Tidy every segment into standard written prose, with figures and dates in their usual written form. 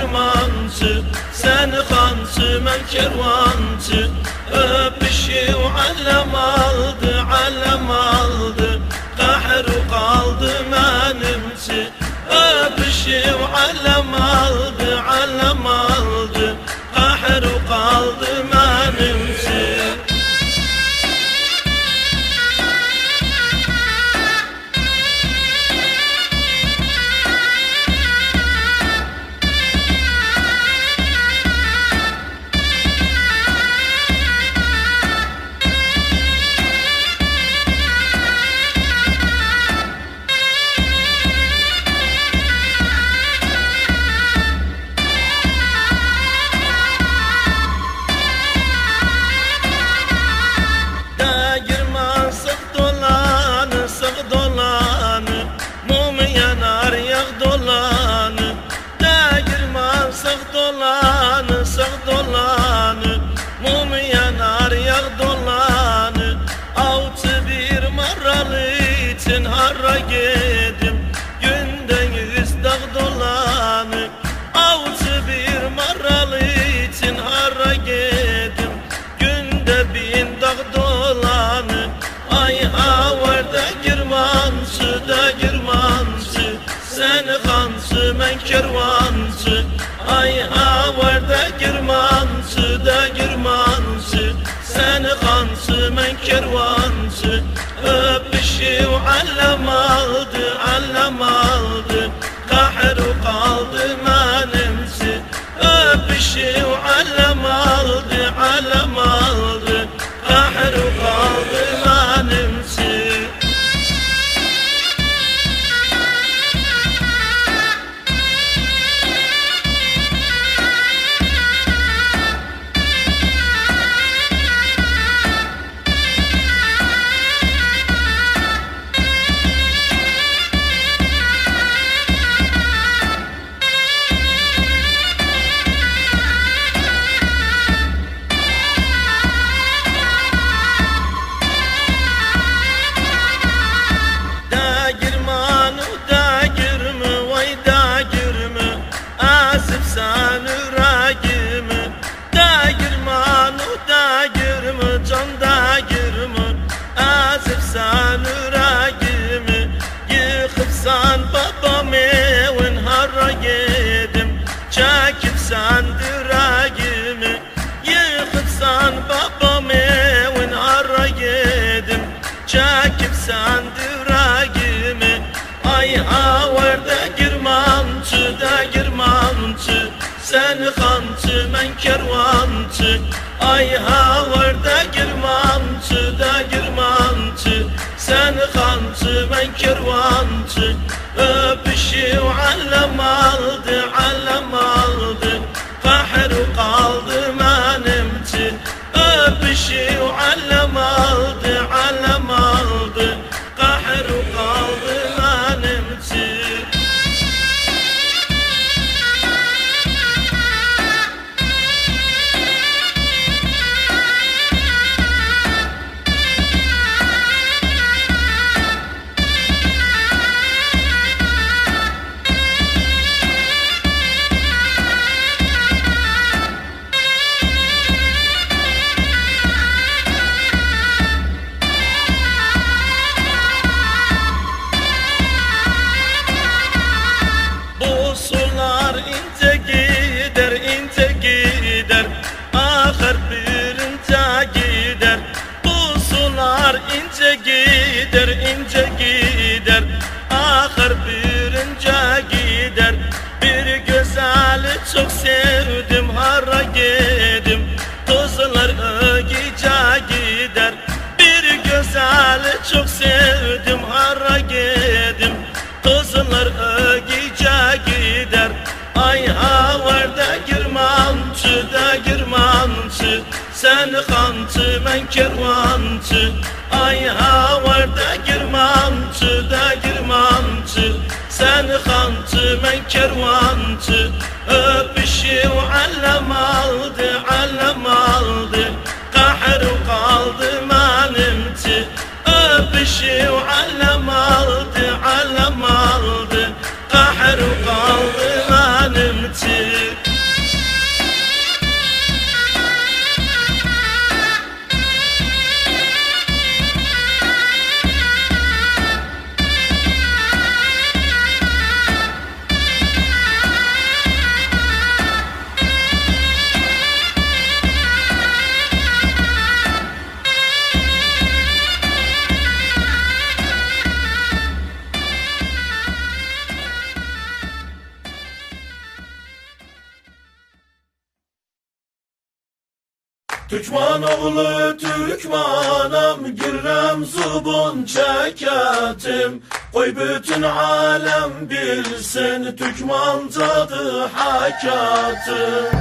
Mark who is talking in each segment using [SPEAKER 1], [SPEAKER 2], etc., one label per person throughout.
[SPEAKER 1] girmançı, sen xançı, mən kervançı. Öpüşü allem aldı, allem aldı, kahru kaldı mənimçi. Öpüşü allem aldı, allem aldı, kahru kaldı mənimçi. Sağ dolanı, mum yanar yağ dolanı. Altı bir maralı için harra gedim, günde 100 dağ dolanı. Altı bir maralı için harra gedim, günde 1000 dağ dolanı. Ay havarda girmançı da girmançı, sen xançı, mən kervançı. Ay havarda girmançı da girmançı, sen xançı, mən kervançı. Öpüşü allem aldı, allem aldı, kahru kaldı mənimçi. Öpüşü allem aldı, allem aldı, kahru kaldı mənimçi. Sen üragimi da girman, da girme, can da girme. Azif sen üragimi, yıkıpsan babam evin harra yedim. Çekip sen üragimi, yıkıpsan babam evin harra yedim. Çekip sen üragimi. Ay havarda girmançı da girmançı, sen xançı, mən kervançı. Ay havarda girmançı da girmançı, sen xançı, mən kervançı. Öpüşü allem aldı, allem aldı, kahru kaldı mənimçi. Öpüşü allem aldı, allem aldı, kahru kaldı mənimçi. Gider ince gider, ahır birince gider. Bir güzeli çok sevdim, harra gedim, tozlar ögice gider. Bir güzeli çok sevdim, harra gedim, tozlar ögice gider. Ay havarda girmançı da girmançı, sen xançı, mən kervançı. Ay havarda girmançı da girmançı, sen xançı, mən kervançı. Öpüşü allem aldı, allem aldı, kahru kaldı mənimçi. Öpüşü allem aldı, allem aldı, kahru kaldı mənimçi. Türkmen oğlu Türkmenam, girrem zubun çeketim. Koy bütün alem bilsin, Türkmen tadı hakatım.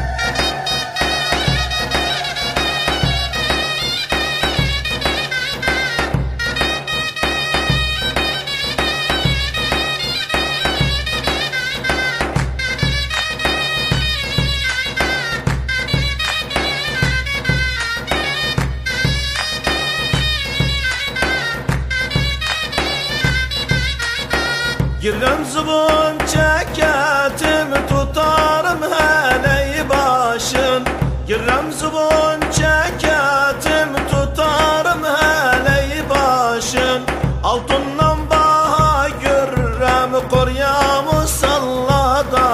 [SPEAKER 1] Girrem zubun çeketim, tutarım hele başın. Girrem zubun çeketim, tutarım hele başın. Altından baha görrem, koryamı salladaşın.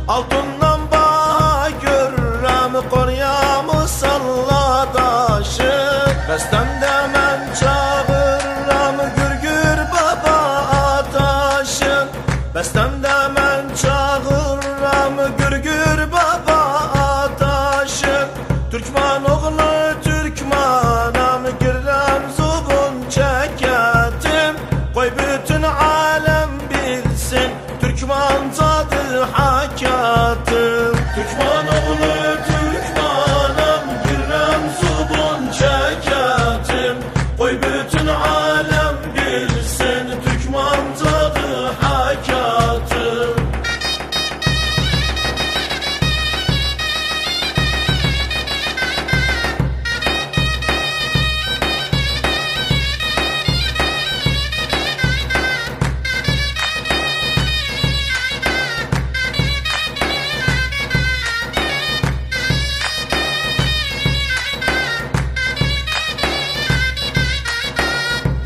[SPEAKER 1] Altından baha görrem, koryamı salladaşın. Bestemde men çağırram, gürgür baba ataşın. Bestemde men çağırram, gürgür baba ataşın. Türkmen oğlu Türkmenam, girrem zubun çeketim. Koy bütün alem bilsin, Türkmen tadı hakatım. Türkmen oğlu Türkmenam, girrem zubun çeketim. Koy bütün alem bilsin, Türkmen tadı hakatım.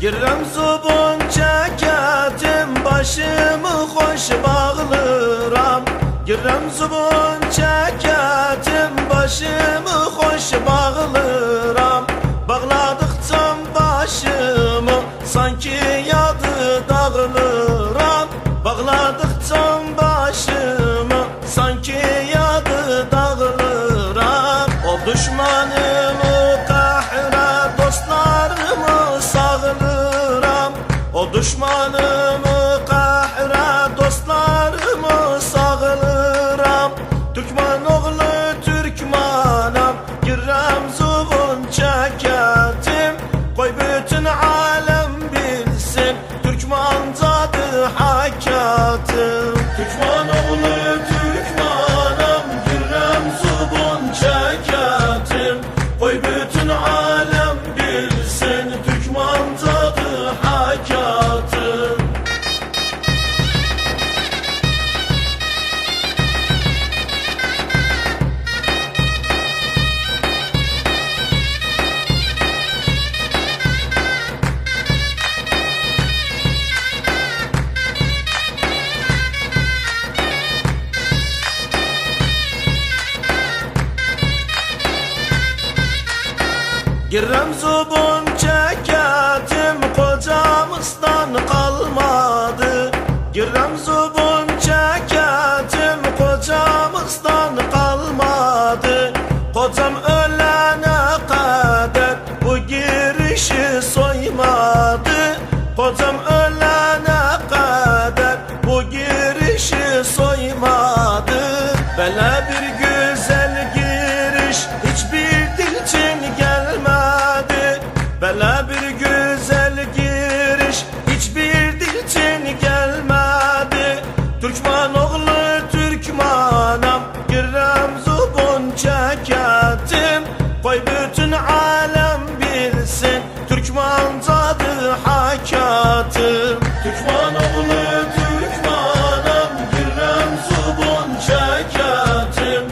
[SPEAKER 1] Girrem zubun çeketim, başımı hoş bağlıram. Girrem zubun çeketim, başımı hoş bağlıram. Bağladıkça başımı sanki yadı dağılıram. Bağladıkça başımı sanki yadı dağılıram. O düşmanımı kahre, dostlarımı sağlıram. O düşmanımı kahre, dostlarımı sağlıram. Türkmen oğlu Türkmenam, girrem zubun çeketim. Koy bütün alem bilsin, Türkmen tadı hakatım. Türkmen oğlu Türkmenam, girrem zubun çeketim. Koy bütün alem bilsin, Türkmen tadı hakatım. Girrem zubun çeketim, kocamızdan kalmadı. Girrem zubun çeketim, kocamızdan kalmadı. Kocam ölene kadar bu girişi soymadı. Kocam ölene kadar bu girişi soymadı. Böyle bir güzel giriş hiçbir dil için gelmedi. Böyle bir güzel giriş hiçbir dil için gelmedi. Türkmen oğlu Türkmenam, girrem zubun çeketim. Koy bütün alem bilsin, Türkmen tadı hakatım. Türkmen oğlu Türkmenam, girrem zubun çeketim.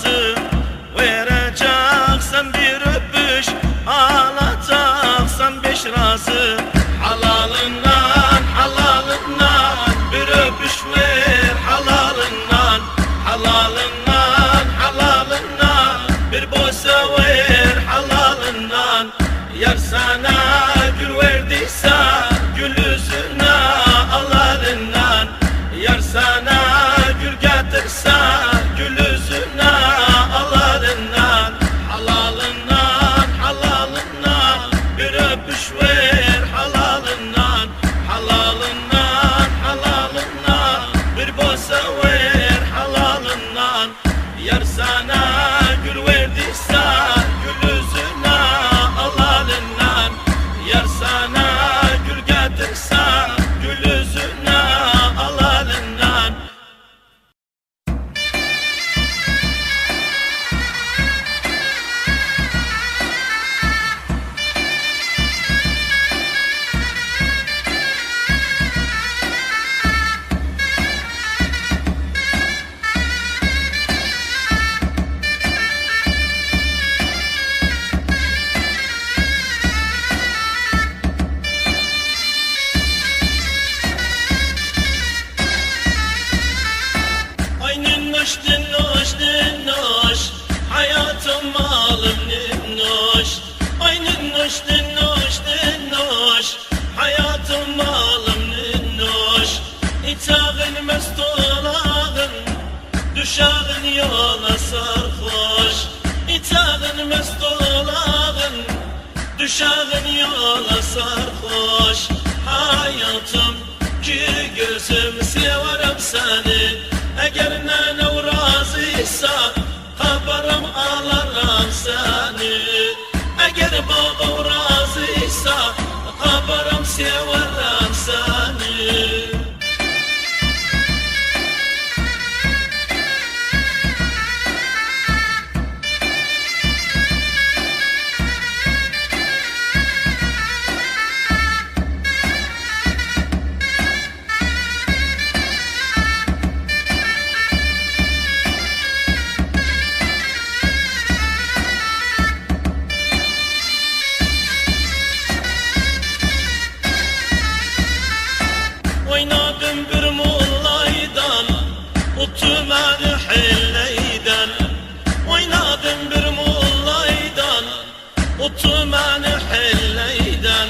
[SPEAKER 1] razı. Vereceksen bir öpüş, alacaksan beş razı. Halalından, halalından bir öpüş ver, halalından, halalından, halalından bir boysa ver, halalından. Yar sana gül verdiyse gül yüzüne alalından. Yar sana gül getirse gül yüzüne alalından. Halalından, halalından bir öpüş ver, halalından, halalından, halalından bir boysa ver, halalından. Yar sana gül verdiyse gül yüzüne alalından. Yar sana gül getirse gül yüzüne alalından. Ay ninnoş, ninnoş, ninnoş, hayatım malım ninnoş. Ay ninnoş, ninnoş, ninnoş, hayatım malım ninnoş. İtağın mest olağın, düşağın yola sarhoş. İtağın mest olağın, düşağın yola sarhoş. Hayatım ki gözüm severim seni. Eğer nene razıysa kabarım alarım seni. Eğer babam razıysa kabarım severim seni. Oynadım bir mullaydan, utmadı hilleyden. Oynadım bir mullaydan, utmadı hilleyden.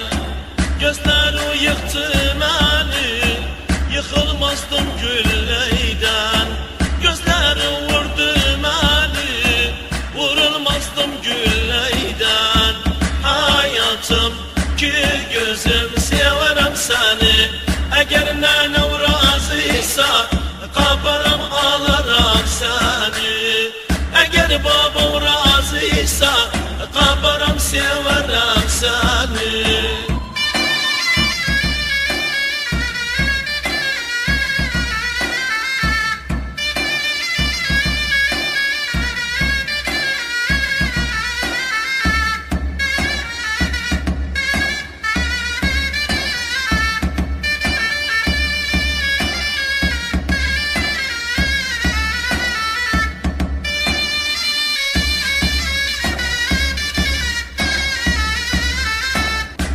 [SPEAKER 1] Gözleri yıktı beni, yıkılmazdım gülleyden. Gözleri vurdu beni, vurulmazdım gülleyden. Hayatım ki gözüm severim seni. Eğer nene razıysa kabarım alırım seni. Eğer babam razıysa kabarım severim seni.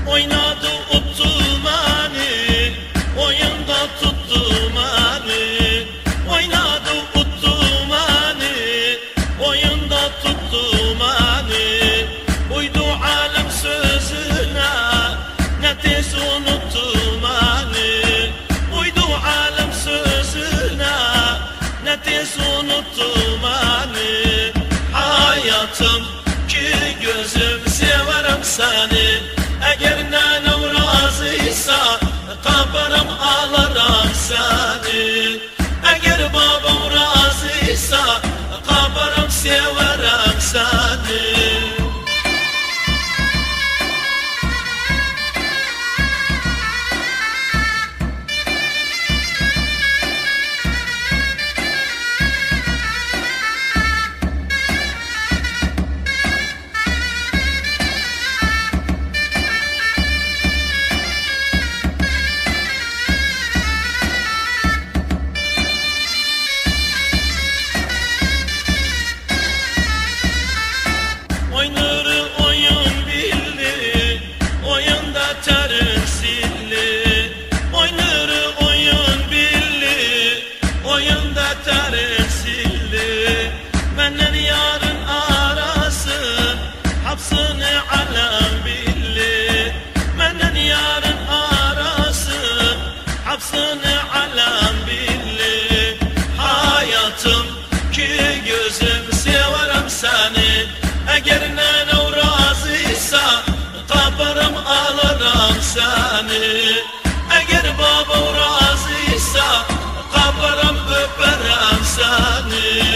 [SPEAKER 1] Oynadı uttu beni, oyunda tuttu beni. Oynadı uttu beni, oyunda tuttu beni. Uydu alem sözüne, ne tez unuttu beni. Uydu alem sözüne, ne tez unuttu beni. Hayatım ki gözüm severim seni. Eğer nenem razıysa kabarım alırım seni. Eğer babam razıysa kabarım severim seni. Menden yarın arasın, hapsını alem billi. Menden yarın arasın, hapsını alem billi. Hayatım ki gözüm severim seni. Eğer nenem razıysa kaparım alırım seni. Eğer babam razıysa kaparım öperim seni.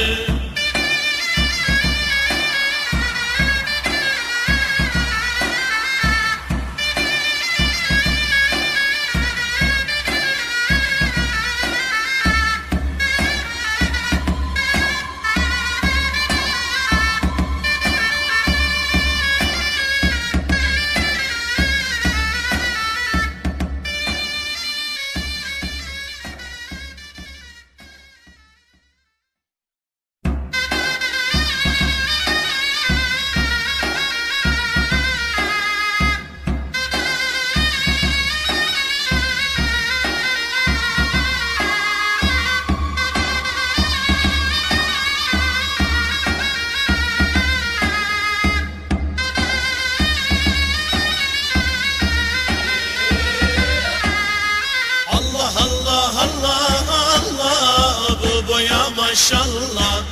[SPEAKER 1] Maşallah,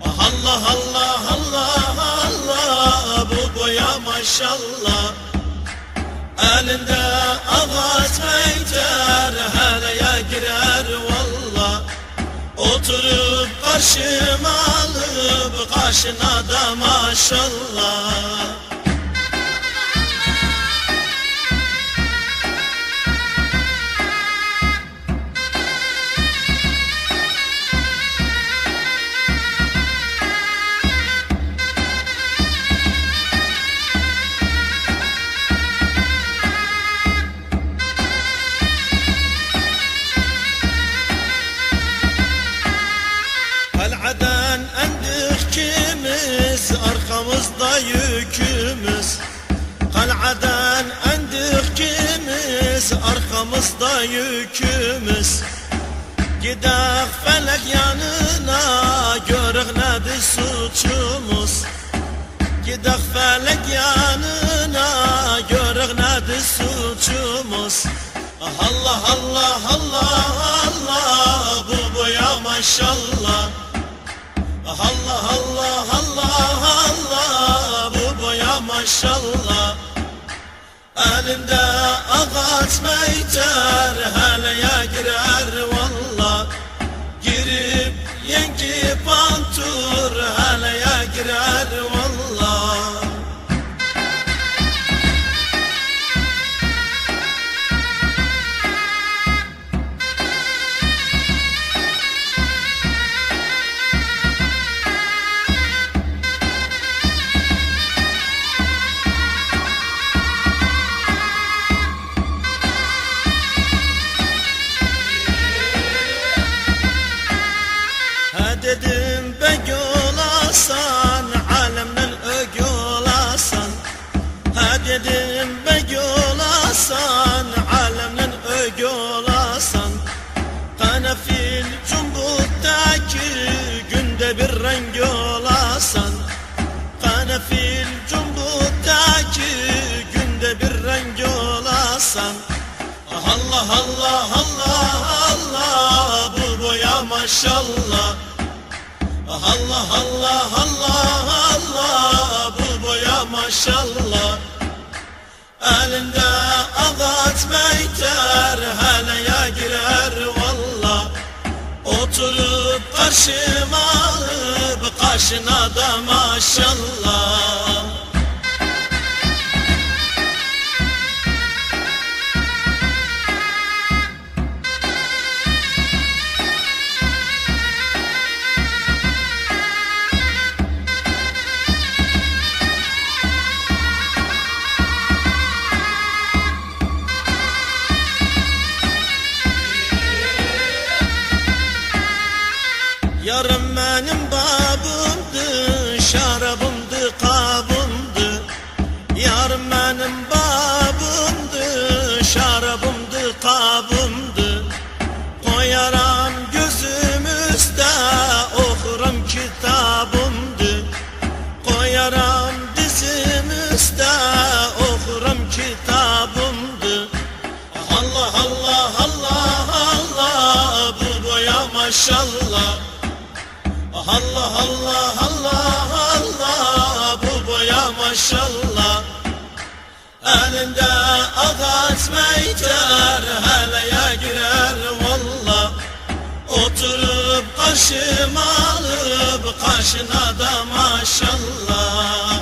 [SPEAKER 1] Allah Allah Allah Allah, bu boya maşallah. Elinde ağaç meyter, heleye girer valla. Oturup karşıma alıp kaşına da maşallah. Kal'adan endikimiz, arkamızda yükümüz. Kal'adan endikimiz, arkamızda yükümüz. Gidek felek yanına, görük nedir suçumuz. Gidek felek yanına, görük nedir suçumuz. Allah Allah Allah Allah, bu boya maşallah. Allah Allah Allah Allah, bu boya maşallah. Elinde ağaç meyter, heleye girer valla. Girip yengi pantur, heleye girer valla. Dedim bek olasan, alemden ög olasan. Ha dedim bek olasan, alemden ög olasan. Kanafil cumbuttaki günde bir renk olasan. Kanafil cumbuttaki günde bir renk olasan. Allah Allah Allah Allah, bu boya maşallah. Allah Allah Allah Allah, bu boya maşallah. Elinde ağaç meyter, heleye girer valla. Oturup karşıma alıp kaşına da maşallah. Yarım benim babımdı, şarabımdı, kabımdı. kitabımdı. Koyaram dizim üstte, okurum kitabımdı. Allah Allah Allah Allah, bu boya maşallah. Allah Allah Allah Allah, bu boya maşallah. Elinde ağaç meyter, heleye girer valla. Oturup kaşım alıp, kaşına da maşallah.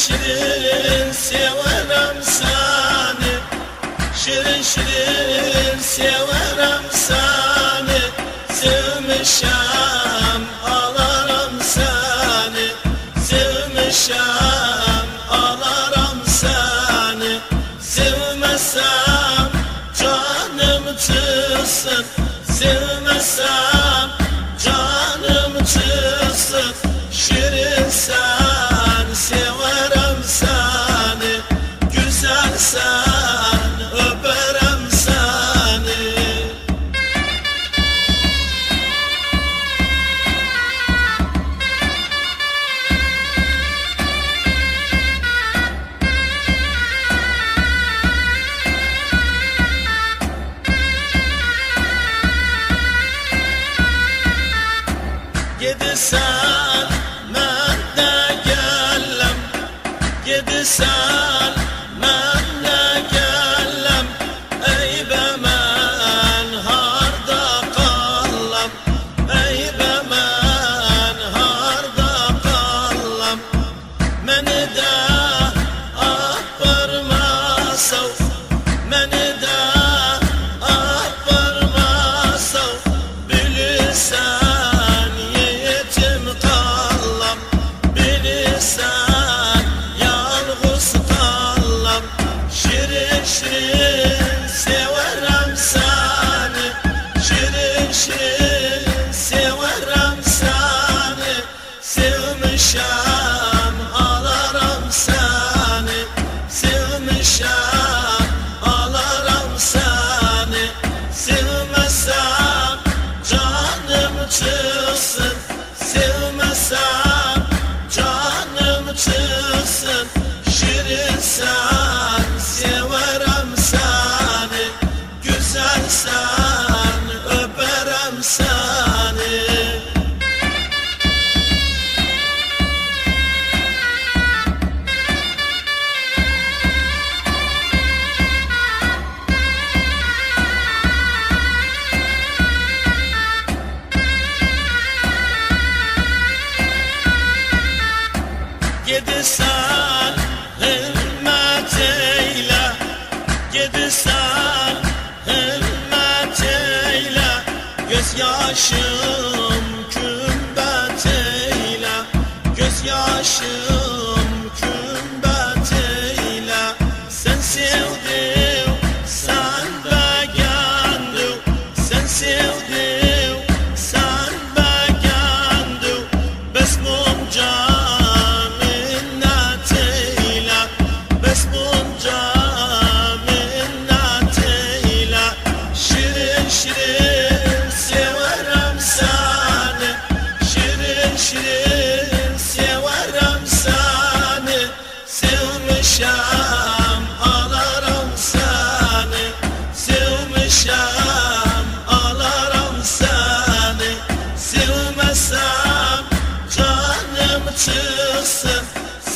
[SPEAKER 1] şirin severim seni, şirin şirin severim seni, sevmişem ağlarım seni, sevmişem ağlarım seni, sevmesem canım çıksın, sevmesem canım çıksın, şirin sen severim seni, güzel sen öperim seni. Gidisən mən də gələm, gidisən mən də gələm, eybə mən harda qalam, eybə mən harda qalam, məni də aparmasav, məni də aparmasav, bilirsən şirin severim seni, şirin şirin severim seni, sevmişem ağlarım seni, sevmişem ağlarım seni, sevmesem canım çıksın, sevmesem canım çıksın, şirin sen severim seni, güzel sen öperim seni. Gidisən himmet eyle, gidisən himmet eyle, gözyaşım kümbet eyle, gözyaşım kümbet eyle, sen sevdim, sen beğendim, sen sevdim, sen beğendim, besmumca şirin severim seni, şirin şirin severim seni, sevmişem ağlarım seni, sevmişem ağlarım seni, sevmesem canım çıksın,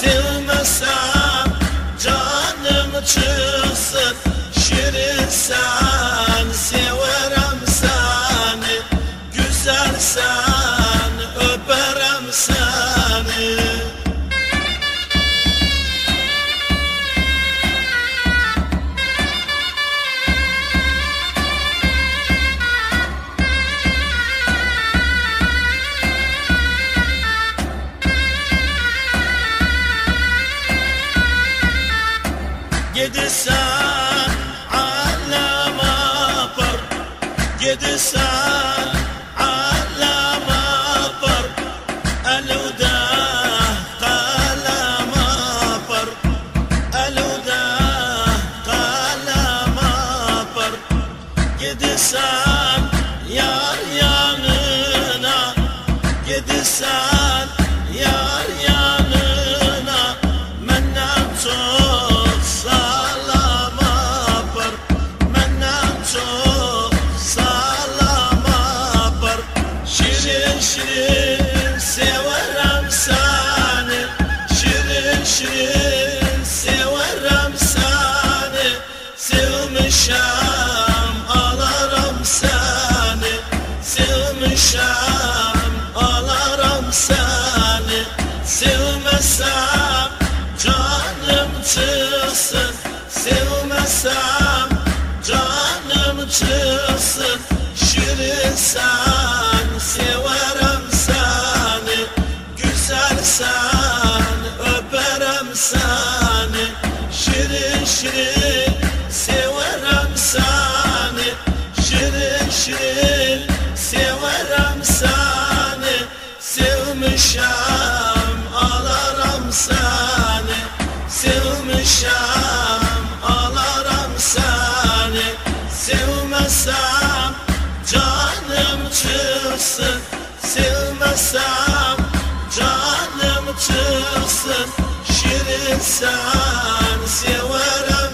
[SPEAKER 1] sevmesem canım çıksın, şirin sen severim seni, güzel sen öperim seni. Gidisən aləm apar, gidisən aləm apar, əlüdə qaləm apar, əlüdə qaləm apar, gidisən yar yanına, gidisən yar yanına, məndən çox salam apar, məndən çox salam apar, şirin şirin severim seni, şirin şirin severim seni, sevmişem ağlarım seni, sevmişem ağlarım seni. çıksın şirin sen, severim seni, güzel sen, öperim seni, şirin şirin severim seni, şirin şirin severim seni, sevmişem alaram seni, sevmişem alaram seni, sevmesem canım çıksın, sevmesem canım çıksın, şirin sen, severim